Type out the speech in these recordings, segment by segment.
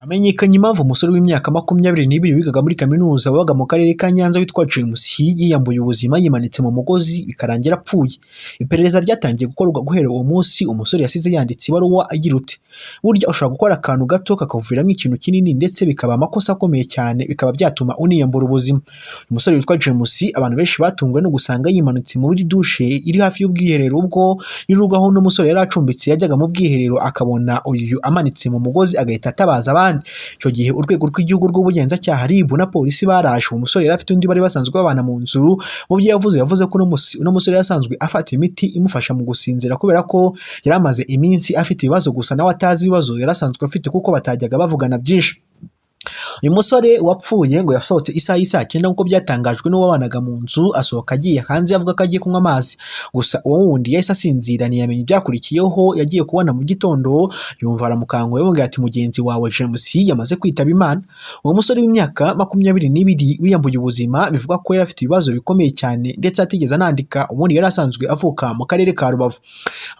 Hamenyekanye impamvu umusore w'imyaka 22 wigaga muri kaminuza wabaga mu karere ka Nyanza witwa James yiyambuye ubuzima yimanitse mu mugozi bikarangira apfuye. Iperereza ryatangiye gukorwa guhera uwo munsi umusore yasize yanditse ibaruwa agira uti: burya ushobora gukora akantu gato kakavuviramo ikintu kinini ndetse bikaba amakosa akomeye cyane bikaba byatuma uniyambura ubuzima. Umusore witwa James abantu benshi batunguwe no gusanga yimanitse muri douche iri hafi y'ubwiherero ubwo nirugaho n'umusore yari acumbitse yajyaga mu bwiherero akabona uyu amanitse mu mugozi agahita atabaza abandi. Icyo gihe urwego rw'igihugu rw'ubugenzacyaha RIB na polisi barashe umusore yari afite undi bari basanzwe babana mu nzu. Mu byo yavuze ko uno musore yasanzwe afata imiti imufasha mu gusinzira kubera ko yari amaze iminsi afite ibibazo gusa nawe atazi ibibazo yarasanzwe afite kuko batajyaga bavugana byinshi. Uyu musore wapfuye ngo yasohotse isaha y'isa 9 nkuko byatangajwe n'uwabanaga mu nzu asohoka agiye hanze avuga ko agiye kunywa amazi. Gusa uwo wundi yahise asinzira ntiyamenye ibyakurikiyeho. Yagiye kubona mu gitondo yumva aramukanguye yamubwira ati mugenzi wawe James yamaze kwitaba Imana. Uwo musore w'imyaka 22 wiyambuye ubuzima bivuga ko yari afite ibibazo bikomeye cyane ndetse atigeze anandika. Ubundi yari asanzwe avuka mu karere ka Rubavu.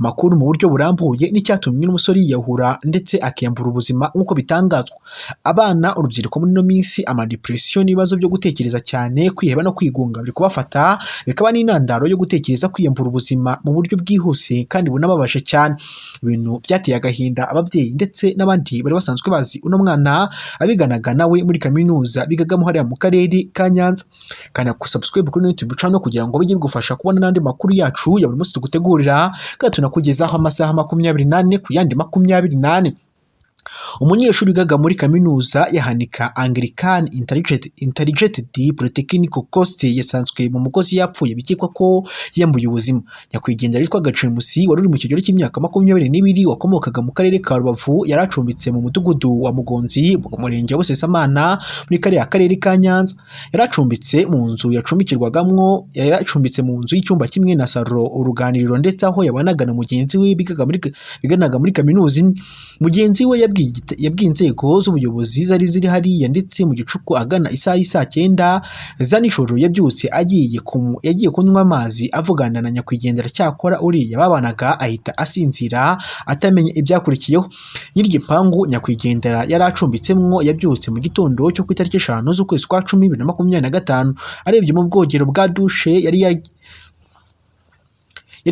Amakuru mu buryo burambuye n'icyatumye umusore yiyahura ndetse akiyambura ubuzima nk'uko bitangazwa. Abana urubyiruko muri no minsi amadepression n'ibibazo byo gutekereza cyane kwiheba no kwigunga biri kubafata bikaba n'intandaro yo gutekereza kwiyambura ubuzima mu buryo bwihuse kandi bunababaje cyane. Ibintu byateye agahinda ababyeyi ndetse n'abandi bari basanzwe bazi uno mwana abiganaga nawe muri kaminuza bigagamo hariya mu karere ka Nyanza. Kana subscribe kuri YouTube channel kugira ngo bijye bigufasha kubona n'andi makuru yacu ya buri munsi tugutegurira kandi tunakugezaho amasaha 24 ku yandi 24. Umunyeshuri wigaga muri kaminuza ya Hanika Anglican Integrated Polytechnical Coast yasanzwe mu mugozi yapfuye bikekwa ko yambuye ubuzima. Nyakwigendera yitwa James wari uri mu kigero cy'imyaka 22 wakomokaga mu karere ka Rubavu yaracumbitse mu mudugudu wa Mugonzi mu murenge wa Busesamana muri karere ka Nyanza. Yaracumbitse mu nzu yacumbikirwagamwo mu nzu y'icyumba kimwe na salo uruganiriro ndetse aho yabanaga na mugenzi we biganaga muri kaminuza. Mugenzi we yabwiye inzego z'ubuyobozi zari ziri hariya ndetse mu gicuku agana isaha y'isa 9 za nijoro yabyutse yagiye kunywa amazi avugana na nyakwigendera cyakora uriya babanaga ahita asinzira atamenye ibyakurikiyeho. Nyir'igipangu nyakwigendera yari acumbitsemwo yabyutse mu gitondo cyo ku itariki 5 z'ukwezi kwa 10 2025 arebye mu bwogero bwa douche yari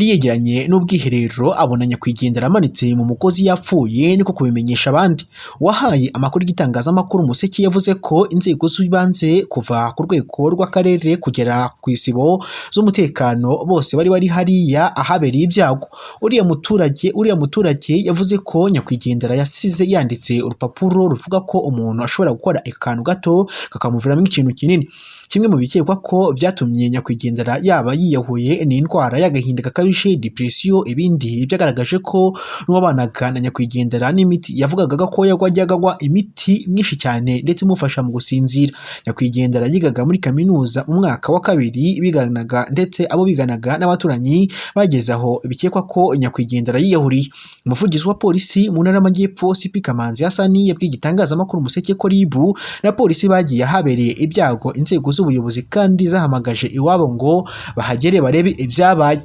yegeranye n'ubwiherero abona nyakwigendera amanitse mu mugozi yapfuye niko kubimenyesha abandi. Wahaye amakuru y'igitangazamakuru Umuseke yavuze ko inzego z'ibanze kuva ku rwego rw'akarere kugera ku isibo z'umutekano bose bari hariya ahabereye ibyago. Uriya muturage yavuze ko nyakwigendera yasize yanditse urupapuro ruvuga ko umuntu ashobora gukora akantu gato kakamuviramo ikintu kinini. Kimwe mu bikekwa ko byatumye nyakwigendera yaba yiyahuye ni indwara y'agahinda gakabije depression. Ibindi byagaragaje ko n'uwabanaga na nyakwigendera n'imiti yavugaga ko yagwajyaga imiti myinshi cyane ndetse imufasha mu gusinzira. Nyakwigendera yigaga muri kaminuza mu mwaka wa 2 biganaga ndetse abo biganaga n'abaturanyi bageze aho bikekwa ko nyakwigendera yiyahuriye. Umuvugizi wa polisi mu ntara y'Amajyepfo CP Kamanzi Hasani yabwiye igitangazamakuru Umuseke ko RIB na polisi bagiye ahabereye ibyago inzego z'ubuyobozi kandi zahamagaje iwabo ngo bahagere barebe ibyabaye.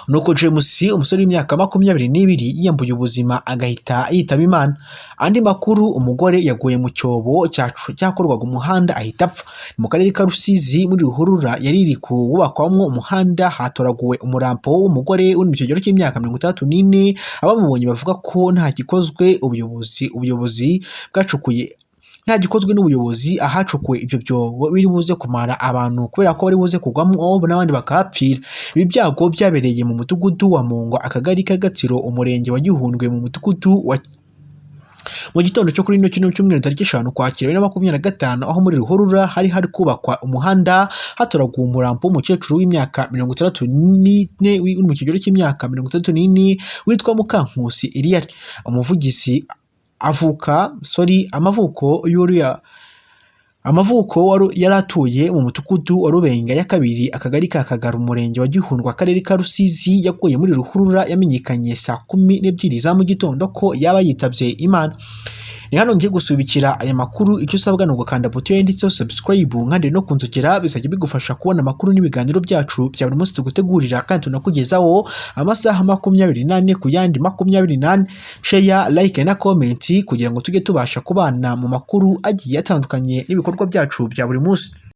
Nuko James umusore w'imyaka 22 yiyambuye ubuzima agahita yitaba Imana. Andi makuru umugore yaguye mu cyobo cyakorwaga umuhanda ahita apfa. Mu karere ka Rusizi muri Ruhurura yari iri kububakwamwo umuhanda hatoraguwe umurambo w'umugore uri mu kigero cy'imyaka 34. Abamubonye bavuga ko nta gikozwe ubuyobozi bwacukuye nta gikozwe n'ubuyobozi ahacukuwe ibyo byobo biri buze kumara abantu kubera ko bari buze kugwamo n'abandi bakapfira. Ibi byago byabereye mu mudugudu wa Mungo akagari ka Gatsiro umurenge wa Gihundwe mu mudugudu wa mu gitondo cyo kuri no cyumweru tariki 5 Ukwakira 2025 aho muri Ruhurura hari kubakwa umuhanda hatoraguwe umurambo w'umukecuru w'imyaka 64 uri mu kigero cy'imyaka 34 witwa Mukankusi Eliya. Umuvugizi amavuko yaratuye mu mutukudu wa Rubenga ya kabiri akagari ka Kagara umurenge wa Gihundwe akarere ka Rusizi yaguye muri Ruhurura yamenyekanye saa 12 za mu gitondo ko yaba yitabye Imana. Ni hano ngiye gusubikira aya makuru, icyo usabwa ni ugukanda buto yanditseho subscribe nkandi no kunzogera, bizajya bigufasha kubona amakuru n'ibiganiro byacu bya buri munsi tugutegurira kandi tunakugezaho amasaha 24 ku yandi 24. Share, like na comment kugira ngo tujye tubasha kubana mu makuru agiye atandukanye n'ibikorwa byacu bya buri munsi.